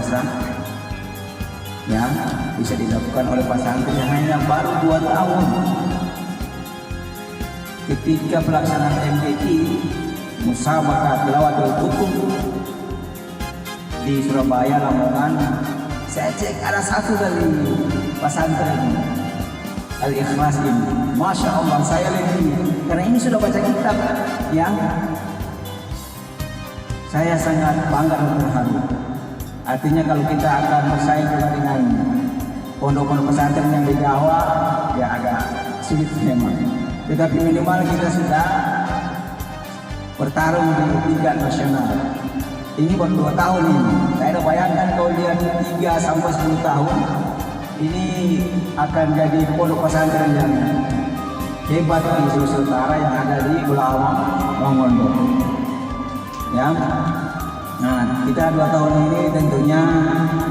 biasa yang bisa dilakukan oleh pesantren yang hanya baru 2 tahun. Ketika pelaksanaan MTQ Musabaqah Tilawatul Qur'an di Surabaya, Lamongan, saya cek ada satu dari pesantren Al-Ikhlas ini. Masya Allah, saya lihat karena ini sudah baca kitab yang saya sangat bangga dan terharu. Artinya kalau kita akan bersaing dengan pondok-pondok pesantren yang di Jawa, ya agak sulit memang. Tetapi minimal kita sudah bertarung di tingkat nasional. Ini baru 2 tahun ini. Saya udah bayangkan kalau dia 3 sampai 10 tahun, ini akan jadi pondok pesantren yang hebat di Sulawesi Utara yang ada di Pulau Mongondo. Ya, nah kita 2 tahun ini tentunya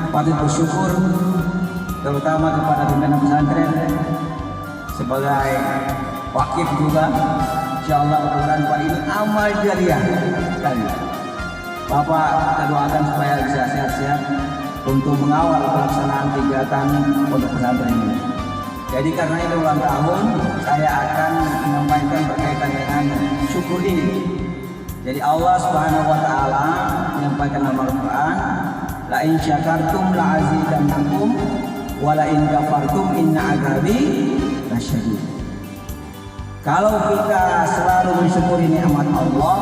patut bersyukur, terutama kepada pimpinan pesantren sebagai wakil juga. Insya Allah mudah-mudahan Pak ini amal jariah sekali. Bapak kita doakan supaya bisa sehat-sehat untuk mengawal pelaksanaan kegiatan pondok pesantren ini. Jadi karena ini ulang tahun, saya akan menyampaikan berkaitan dengan syukur ini. Jadi Allah Subhanahu wa taala menyampaikan dalam Al-Qur'an, la in syakartum la azidannakum wa la in kafartum inna adzabi lasyadid. Kalau kita selalu mensyukuri nikmat Allah,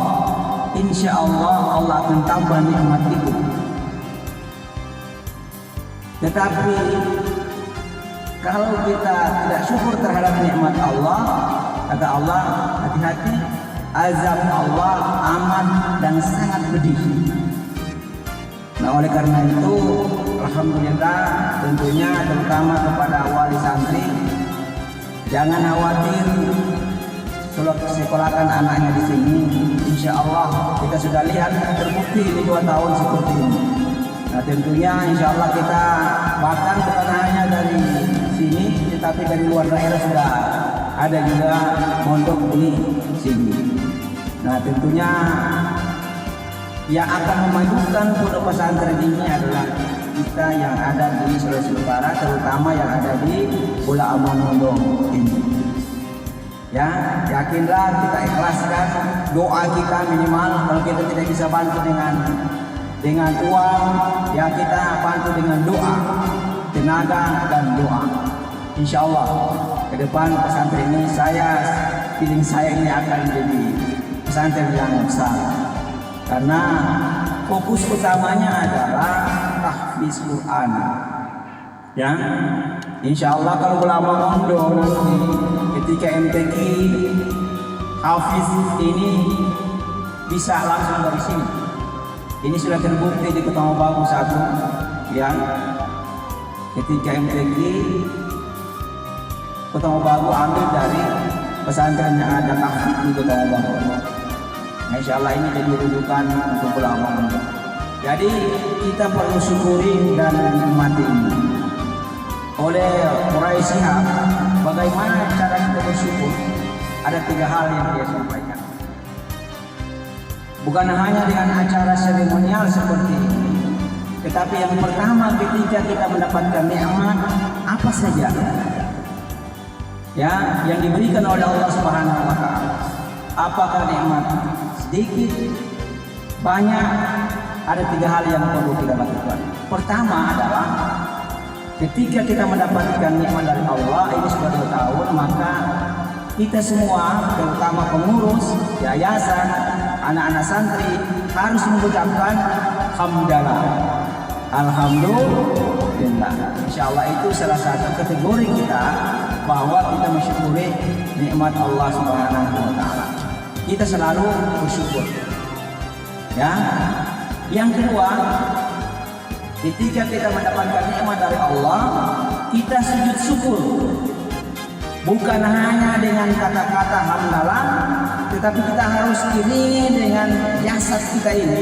insya Allah Allah akan tambah nikmat itu. Tetapi kalau kita tidak syukur terhadap nikmat Allah, kata Allah, hati-hati, azab Allah amat dan sangat pedih. Nah oleh karena itu, alhamdulillah tentunya terutama kepada wali santri, jangan khawatir sekolahkan anaknya di sini. Insya Allah kita sudah lihat terbukti di 2 tahun seperti ini. Nah tentunya insya Allah kita bahkan bukan hanya dari sini, tetapi dari luar daerah sudah ada juga mondok di sini. Nah tentunya yang akan memajukan pondok pesantren ini adalah kita yang ada di Sulawesi Utara, terutama yang ada di Pulau Mongondo ini. Ya, yakinlah, kita ikhlaskan doa kita minimal. Kalau kita tidak bisa bantu dengan uang, ya kita bantu dengan doa, tenaga dan doa. Insya Allah ke depan pesantren ini feeling saya ini akan menjadi pesantren yang besar. Karena fokus utamanya adalah tahfiz Quran. Ya, insya Allah kalau ulama Mongondo nanti ketika MTQ hafiz ini bisa langsung dari sini. Ini sudah terbukti di Ketama Bagu 1 yang ketika MTQ Ketama Bagu ambil dari pesantren yang ada tahfiz di Ketama Bagu. Nah, insya Allah ini jadi rujukan untuk ulama Mongondo. Jadi kita perlu syukuri dan nikmati ini. Oleh Murai Shihab, bagaimana cara kita bersyukur? Ada 3 hal yang dia sampaikan. Bukan hanya dengan acara seremonial seperti ini, tetapi yang pertama ketika kita mendapatkan nikmat apa saja ya yang diberikan oleh Allah Subhanahu wa taala. Apakah nikmat sedikit, banyak? Ada 3 hal yang perlu kita lakukan. Pertama adalah ketika kita mendapatkan nikmat dari Allah ini sudah 2 tahun, maka kita semua, terutama pengurus, yayasan, anak-anak santri harus mengucapkan hamdalah, alhamdulillah. Insya Allah itu salah satu kategori kita bahwa kita mensyukuri nikmat Allah Subhanahu wa taala. Kita selalu bersyukur. Ya. Yang kedua, ketika kita mendapatkan nikmat dari Allah, kita sujud syukur. Bukan hanya dengan kata-kata hamdalah, tetapi kita harus iringi dengan jasad kita ini,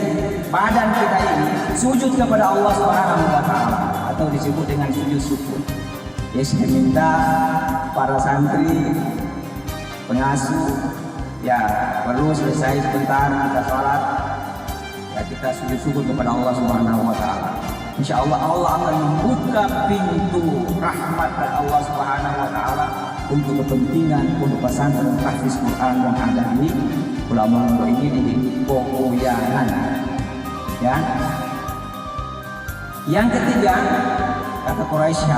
badan kita ini, sujud kepada Allah Subhanahu wa taala atau disebut dengan sujud syukur. Ya, saya minta para santri, pengasuh, ya perlu selesai sebentar kita sholat. Ya, kita sujud syukur kepada Allah Subhanahu wa taala. insya Allah Allah akan membuka pintu rahmat dari Allah Subhanahu wa taala untuk kepentingan pondok pesantren tahfiz Quran yang ada di Pulau Lombok ini di Pokoyanan. Ya. Yang ketiga, kata Quraisy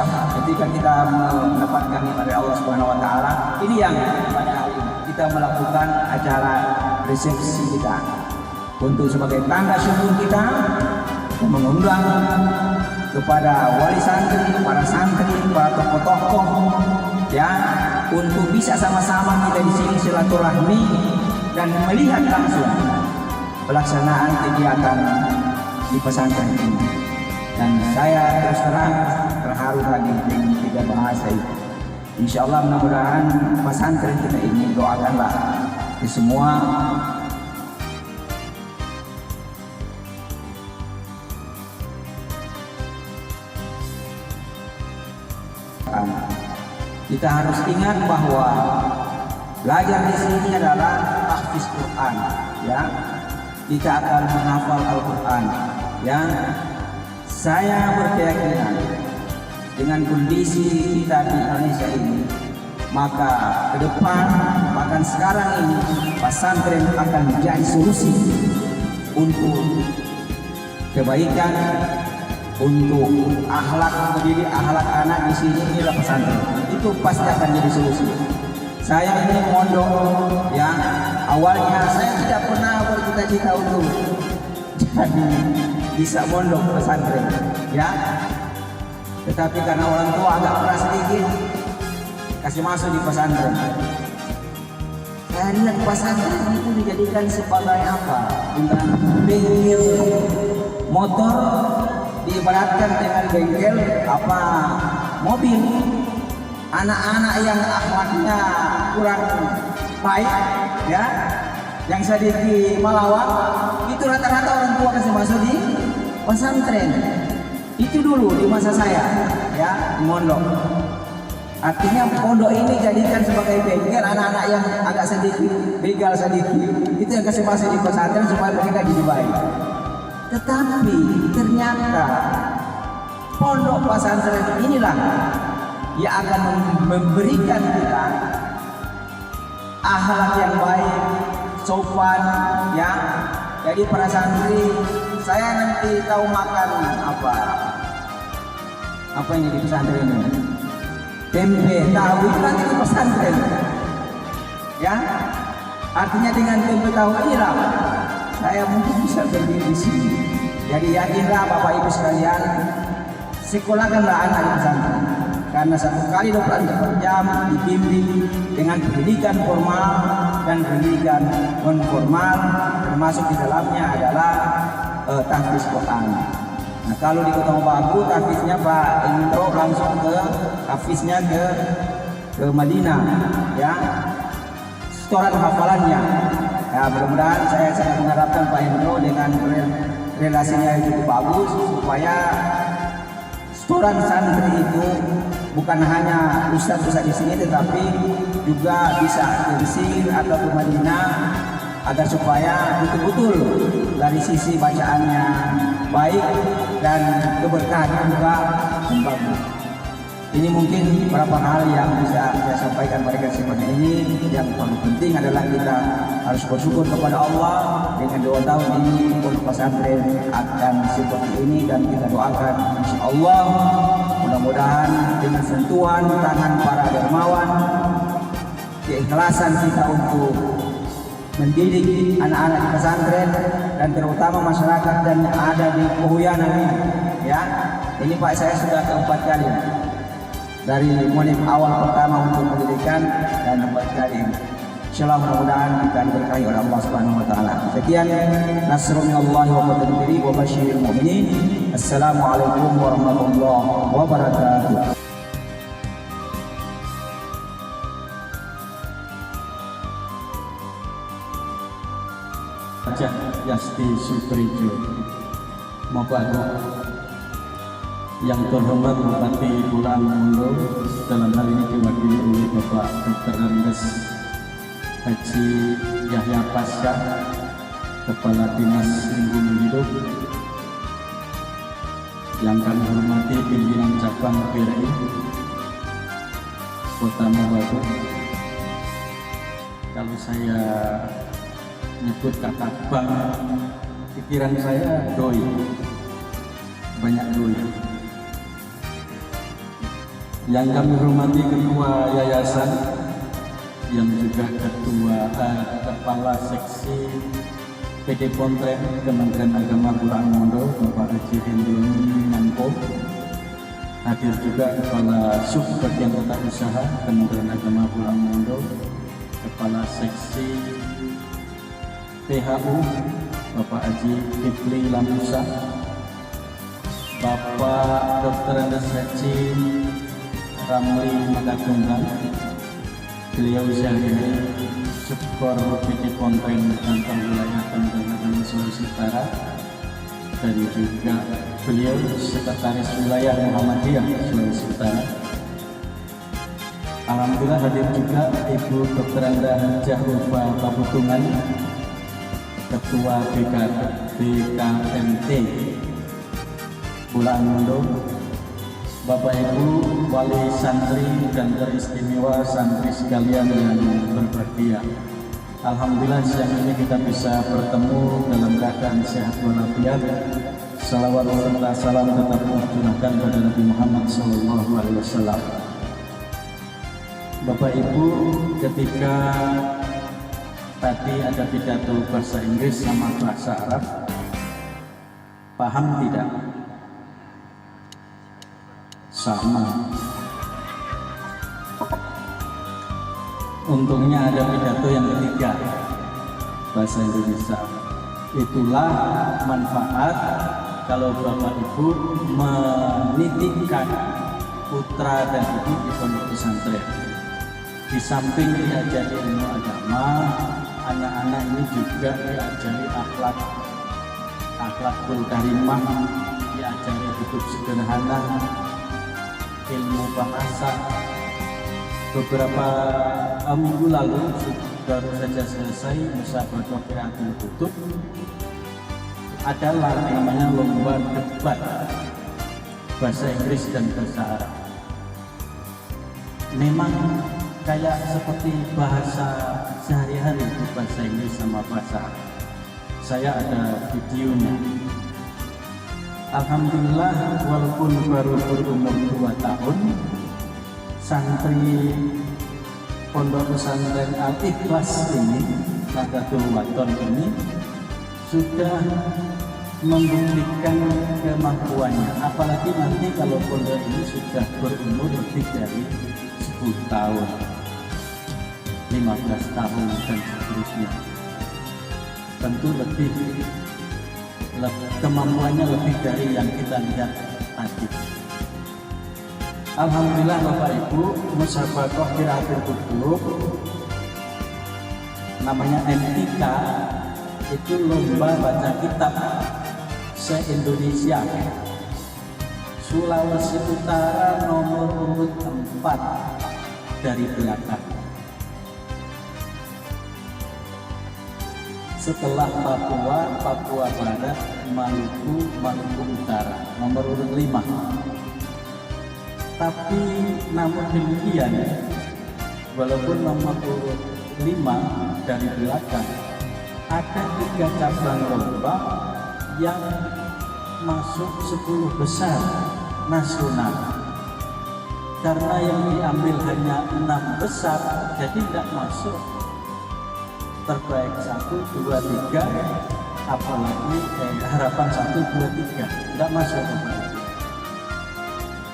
ketika kita mendapatkan dari Allah Subhanahu wa taala, ini yang pada hari ini kita melakukan acara resepsi kita untuk sebagai tanda syukur kita mengundang kepada wali santri, para santri, para tokoh-tokoh ya untuk bisa sama-sama kita di sini silaturahmi dan melihat langsung pelaksanaan kegiatan di pesantren ini. Dan saya terus terang terharu lagi dengan tiga bahasa itu. Insya Allah mudah-mudahan pesantren kita ini, doakanlah di semua kita harus ingat bahwa belajar di sini adalah tahfiz Quran, ya. Kita akan menghafal Al-Quran, ya. Saya berkeyakinan dengan kondisi kita di Indonesia ini, maka ke depan, bahkan sekarang ini, pesantren akan menjadi solusi untuk kebaikan, untuk akhlak, mendidik akhlak anak di sini. Inilah pesantren, itu pasti akan jadi solusi. Saya ini mondok, ya, awalnya saya tidak pernah bercita-cita untuk jadi bisa mondok pesantren, ya. Tetapi karena orang tua agak keras sedikit, kasih masuk di pesantren. Saya lihat pesantren itu dijadikan sebagai apa? Bengkel motor, diibaratkan dengan bengkel apa mobil. Anak-anak yang akhlaknya kurang baik, ya, yang sedikit melawak, itu rata-rata orang tua kasih masuk di pesantren. Itu dulu di masa saya, ya, di mondok. Artinya pondok ini jadikan sebagai bengkel anak-anak yang agak sedikit begal sedikit, itu yang kasih masuk di pesantren supaya mereka jadi baik. Tetapi ternyata pondok pesantren inilah yang akan memberikan kita akhlak yang baik, sopan, ya. Jadi para santri, saya nanti tahu makan apa yang di pesantren ini, tempe, tahu, itu nanti di pesantren, ya. Artinya dengan tempe tahu inilah saya mungkin bisa berdiri di sini. Jadi yakinlah Bapak Ibu sekalian, sekolahkanlah anak di pesantren. Karena 1 kali 24 jam dibimbing dengan pendidikan formal dan pendidikan non formal, termasuk di dalamnya adalah tahfiz Quran. Nah, kalau di Kota Mobagu tahfiznya Pak Indro langsung ke tahfiznya ke Madinah, ya, setoran hafalannya. Ya, mudah-mudahan saya sangat mengharapkan Pak Indro dengan relasinya yang cukup bagus supaya setoran santri itu bukan hanya ustaz-ustaz di sini, tetapi juga bisa ke Mesir atau ke Madinah agar supaya betul-betul dari sisi bacaannya baik dan keberkahannya juga bagus. Ini mungkin beberapa hal yang bisa saya sampaikan pada kesempatan ini. Yang paling penting adalah kita harus bersyukur kepada Allah dengan 2 tahun ini pondok pesantren akan seperti ini, dan kita doakan insya Allah mudah-mudahan dengan sentuhan tangan para dermawan, keikhlasan kita untuk mendidik anak-anak di pesantren dan terutama masyarakat dan yang ada di Pokoyanan ini, ya. Ini Pak, saya sudah ke-4 kali dari mulai awal pertama untuk pendidikan dan 4 kali. Insyaallah mudah-mudahan kita diberkahi oleh Allah Subhanahu wa taala. Sekian, nasrullahi wa fadlihi wa basyiril mu'minin. Assalamualaikum warahmatullahi wabarakatuh. Cak Yasti Suprijo Mobagu, yang terhormat Bupati Pulau Lombok, dalam hal ini diwakili oleh Bapak Dr. Andes Haji Yahya Pasha, Kepala Dinas Lingkungan Hidup, yang kami hormati pimpinan cabang BRI Kota Mobagu. Kalau saya nyebut kata bank, pikiran saya doi, banyak doi. Yang kami hormati ketua yayasan, yang juga kepala seksi PD Pontren Kementerian Agama Pulang Mondo, Bapak Haji Hendroni Nanko. Hadir juga Kepala Sub Bagian Tata Usaha Kementerian Agama Pulang Mondo, Kepala Seksi PHU Bapak Haji Kifli Lamusa, Bapak Dr. Andes Haji Ramli Makatunggal. Beliau sehari-hari Subkor PD Pontren Kantor Wilayah Kementerian Sulawesi Utara, dan juga beliau Sekretaris Wilayah Muhammadiyah Sulawesi Utara. Alhamdulillah hadir juga Ibu Dr. Anda Hajah Ulfa Pabutungan, Ketua BKMT Pulaan Mondo, Bapak Ibu Wali Santri dan teristimewa santri sekalian yang berbahagia. Alhamdulillah siang ini kita bisa bertemu dalam keadaan sehat walafiat. Salawat serta salam tetap tercurahkan pada Nabi Muhammad SAW. Bapak Ibu, ketika tadi ada pidato bahasa Inggris sama bahasa Arab, paham tidak? Sama. Untungnya ada pidato yang ketiga, bahasa Indonesia. Itulah manfaat kalau Bapak Ibu menitipkan putra dan ibu di pondok pesantren. Di samping diajari ilmu agama, anak-anak ini juga diajari akhlakul karimah, diajari hidup sederhana, ilmu bahasa. Beberapa minggu lalu baru saja selesai musabaqah qiraatul kutub, adalah namanya lomba debat bahasa Inggris dan bahasa Arab. Memang kayak seperti bahasa sehari-hari, bahasa Inggris sama bahasa Arab. Saya ada videonya. Alhamdulillah, walaupun baru berumur 2 tahun, santri Pondok Pesantren Al-Ikhlas ini, Nahdlatul Wathon ini, sudah membuktikan kemampuannya. Apalagi nanti kalau pondok ini sudah berumur lebih dari 10 tahun, 15 tahun dan seterusnya. Tentu kemampuannya lebih dari yang kita lihat tadi. Alhamdulillah Bapak Ibu, musabaqah qiraatul kutub namanya MIK, itu lomba baca kitab se-Indonesia. Sulawesi Utara nomor urut 4 dari belakang. Setelah Papua Barat, Maluku Utara nomor urut 5. Tapi namun demikian, walaupun nomor urut 5 dari belakang, ada 3 cabang lomba yang masuk 10 besar nasional. Karena yang diambil hanya 6 besar, jadi tidak masuk terbaik 1, 2, 3, apalagi harapan 1, 2, 3 tidak masuk.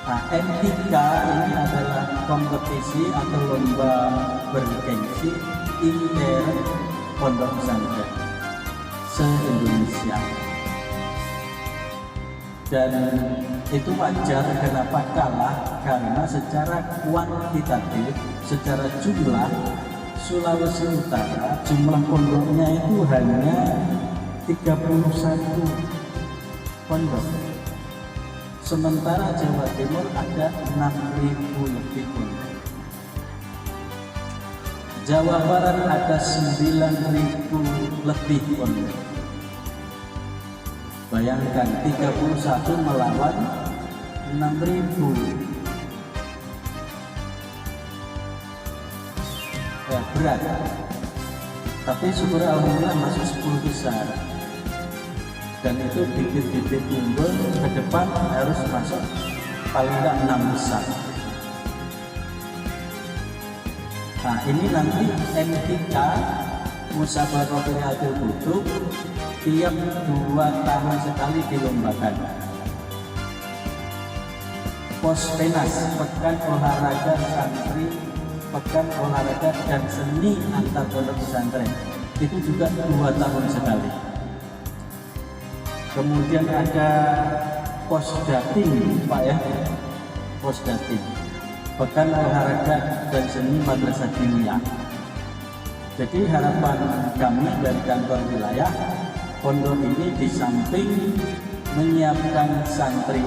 Nah, MIK ini adalah kompetisi atau lomba bergengsi inter pondok pesantren se-Indonesia. Dan itu wajar kenapa kalah, karena secara kuantitatif, secara jumlah, Sulawesi Utara jumlah pondoknya itu hanya 31 pondok. Sementara Jawa Timur ada 6.000 lebih pondok. Jawa Barat ada 9.000 lebih pondok. Bayangkan 31 melawan 6.000. Berat. Tapi syukur alhamdulillah masuk 10 besar. Dan itu bibit-bibit unggul ke depan harus masuk paling tidak 6 besar. Nah ini nanti MTK Musabaqah Qiraatul Kutub tiap 2 tahun sekali dilombakan. Pospenas, pekan olahraga santri, pekan olahraga dan seni antar pondok pesantren, itu juga 2 tahun sekali. Kemudian ada Posdatin, Pak ya, Posdatin, pekan olahraga dan seni madrasah diniyah. Jadi harapan kami dari kantor wilayah, pondok ini di samping menyiapkan santri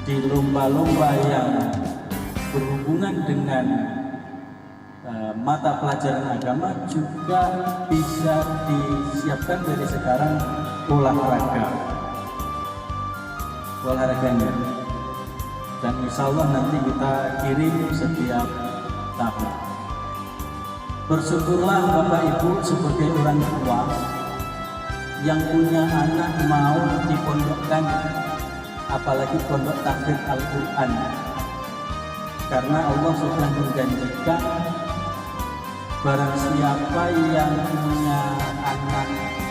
di lomba-lomba yang berhubungan dengan mata pelajaran agama, juga bisa disiapkan dari sekarang olahraganya. Dan insya Allah nanti kita kirim setiap tahun. Bersyukurlah Bapak Ibu sebagai orang tua yang punya anak mau dipondokkan, apalagi pondok tahfidz Al-Quran, karena Allah sudah menjanjikan barang siapa yang punya anak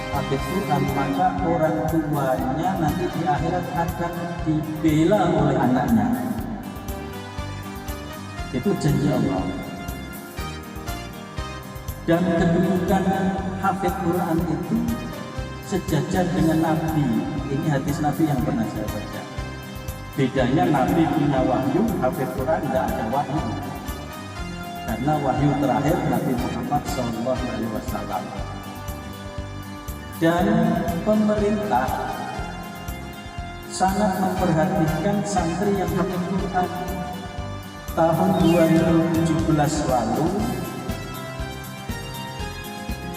tahfidz Quran, maka orang tuanya nanti di akhirat akan dibela oleh anaknya. Itu janji Allah. Dan kedudukan hafidz Quran itu sejajar dengan Nabi. Ini hadis Nabi yang pernah saya baca. Bedanya Nabi punya wahyu, hafidz Quran tidak ada wahyu. Karena wahyu terakhir Nabi Muhammad SAW. Dan pemerintah sangat memperhatikan santri yang hafidz Quran. Tahun 2017 lalu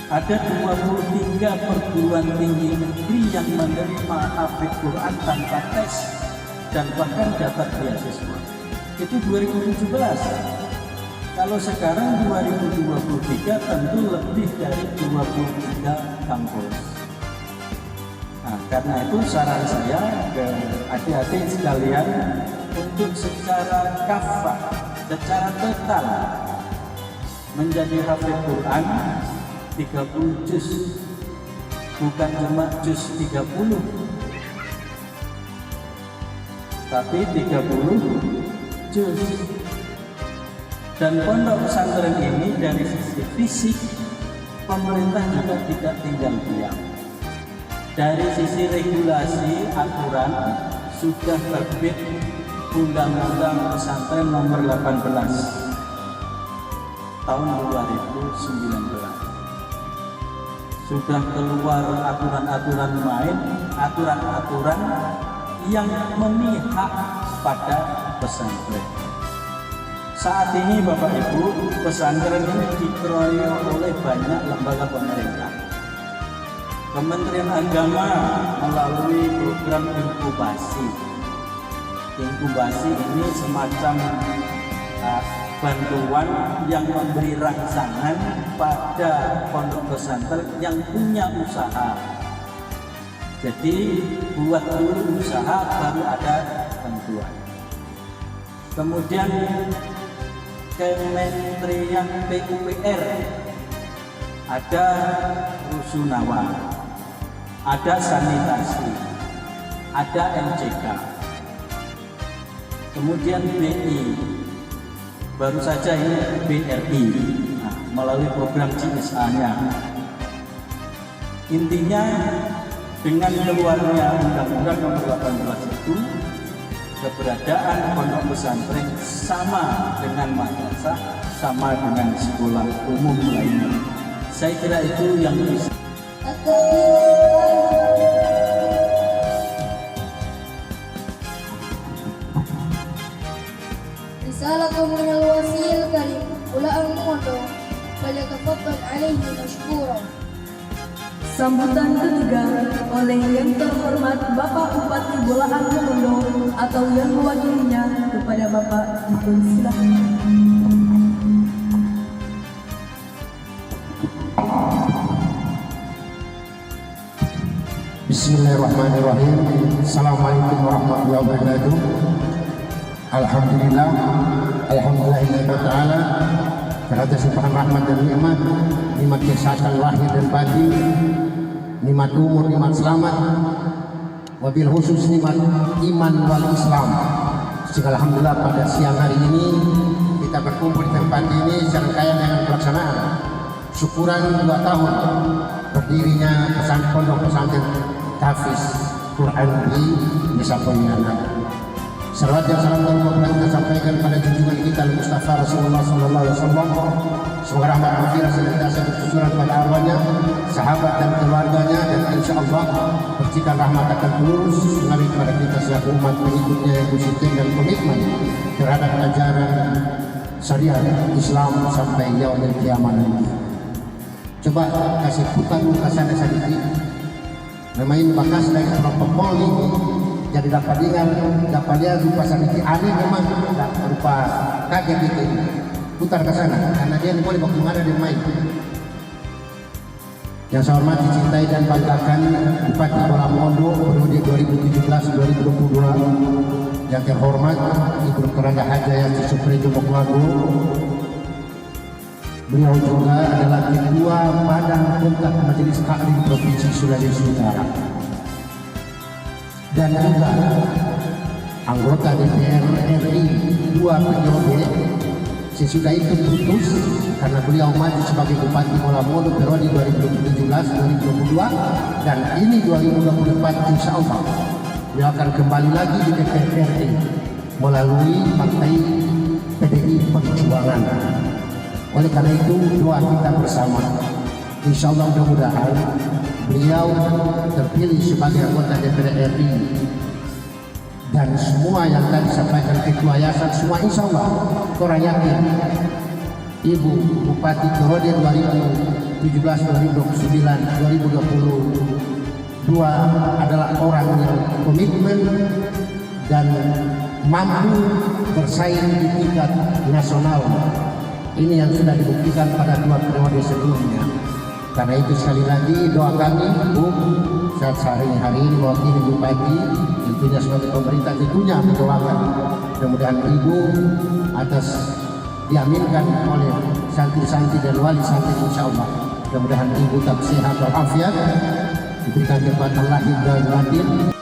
ada 23 perguruan tinggi negeri yang menerima hafidz Quran tanpa tes dan bahkan dapat beasiswa. Itu 2017. Kalau sekarang 2023 tentu lebih dari 23 kampus. Nah, karena itu saran saya ke adik-adik sekalian untuk secara kafah, secara total menjadi hafidz Quran 30 juz, bukan cuma juz 30, tapi 30 juz. Dan pondok pesantren ini dari sisi fisik pemerintah juga tidak tinggal diam. Dari sisi regulasi aturan sudah terbit Undang-Undang Pesantren Nomor 18 tahun 2019. Sudah keluar aturan-aturan main, aturan-aturan yang memihak pada pesantren. Saat ini Bapak Ibu, pesantren ini dikeroyok oleh banyak lembaga pemerintah. Kementerian Agama melalui program inkubasi. Inkubasi ini semacam bantuan yang memberi rangsangan pada pondok pesantren yang punya usaha. Jadi buat dulu usaha baru ada bantuan. Kemudian Kementerian PUPR ada rusunawa, ada sanitasi, ada MCK. Kemudian BI, baru saja ini BRI, melalui program CSA-nya. Intinya dengan keluarnya Undang-Undang Nomor 18 itu, keberadaan pondok pesantren sama dengan madrasah, sama dengan sekolah umum lainnya. Saya kira itu yang bisa. رسالة من الوصي الكريم ولا الموضوع فليتفضل عليه مشكورا. Sambutan ketiga oleh yang terhormat Bapak Bupati Bolaan Mongondo atau yang mewakilinya kepada Bapak dipersilakan. Bismillahirrahmanirrahim. Assalamualaikum warahmatullahi wabarakatuh. Alhamdulillah, alhamdulillah ta'ala karena subhan rahmat dan nikmat, nikmat kesehatan lahir dan batin, nikmat umur, nikmat selamat, wabil khusus nikmat iman wal Islam. Sehingga alhamdulillah pada siang hari ini kita berkumpul di tempat ini serangkaian dengan pelaksanaan syukuran 2 tahun berdirinya pondok pesantren Tahfiz Quran di Desa Pontianak. Salawat dan salam Allah kita sampaikan pada junjungan kita Mustafa Rasulullah Sallallahu Alaihi Wasallam. Semoga rahmat maghfirah senantiasa bercucuran pada arwahnya, sahabat dan keluarganya, dan insya Allah percikan rahmat akan terus mengalir kepada kita selaku umat pengikutnya yang konsisten dan komitmen terhadap ajaran syariat Islam sampai yaumil kiamat nanti. Coba kasih putar muka sana sedikit. Namanya bekas dari protokol ini. Jadi dapat lihat rupa sedikit aneh memang rupa kaget itu. Putar ke sana karena dia boleh bawa kemana dia main. Yang saya hormati, cintai dan banggakan Bupati Bolaan Mongondo periode 2017-2022. Yang terhormat Ibu Dr. Rangga Haja Yati Suprejo Mokwago. Beliau juga adalah Ketua Badan Kontak Majelis Taklim Provinsi Sulawesi Utara. Dan juga anggota DPR RI 2 periode. Sesudah itu putus karena beliau maju sebagai Bupati Bolaan Mongondo periode 2017-2022 dan ini 2024 insya Allah beliau akan kembali lagi di DPR RI melalui Partai PDI Perjuangan. Oleh karena itu doa kita bersama, insya Allah mudah-mudahan beliau terpilih sebagai anggota DPR RI dan semua yang tadi disampaikan ketua yayasan semua insya Allah orang yakin Ibu Bupati periode 2017, 2019, 2022 adalah orang yang komitmen dan mampu bersaing di tingkat nasional. Ini yang sudah dibuktikan pada 2 periode sebelumnya. Karena itu sekali lagi doa kami Bu saat hari ini mewakili Bupati tentunya sebagai pemerintah tentunya mendoakan mudah-mudahan Ibu atas diaminkan oleh santri-santri dan wali santri insya Allah. Mudah-mudahan Ibu tetap sehat walafiat, diberikan kekuatan lahir dan batin.